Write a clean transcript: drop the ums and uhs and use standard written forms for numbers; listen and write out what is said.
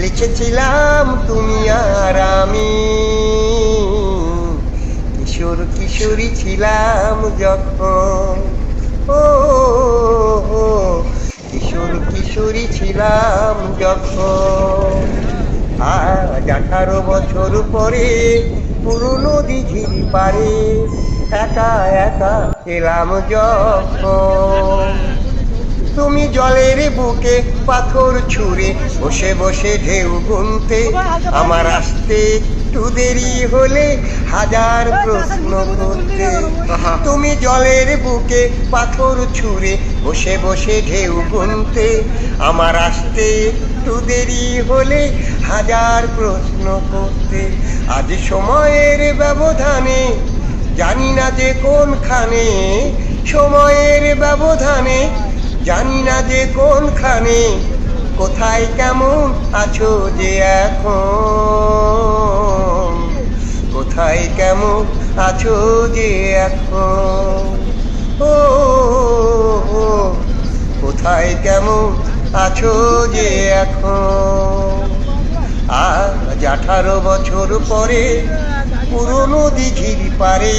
লিখেছিলাম তুমি আর আমি, কিশোর কিশোরী ছিলাম যখন। ও কিশোর কিশোরী ছিলাম যখন। আজ 18 বছর পরে পুরনো দিঘির পারে একা একা এলাম যখন। তুমি জলের বুকে পাথর ছুঁড়ে বসে বসে ঢেউ গুনতে, আমার আসতে একটু দেরি হলে হাজার প্রশ্ন করতে। তুমি জলের বুকে পাথর ছুঁড়ে বসে বসে ঢেউ গুনতে, আমার আসতে একটু দেরি হলে হাজার প্রশ্ন করতে। আজ সময়ের ব্যবধানে জানি না যে কোনখানে, সময়ের ব্যবধানে জানি না যে কোনখানে, কোথায় কেমন আছো যে এখন, কোথায় কেমন আছো যে এখন। ও কোথায় কেমন আছো যে এখন। আজ 18 বছর পরে পুরনো দিঘির পারে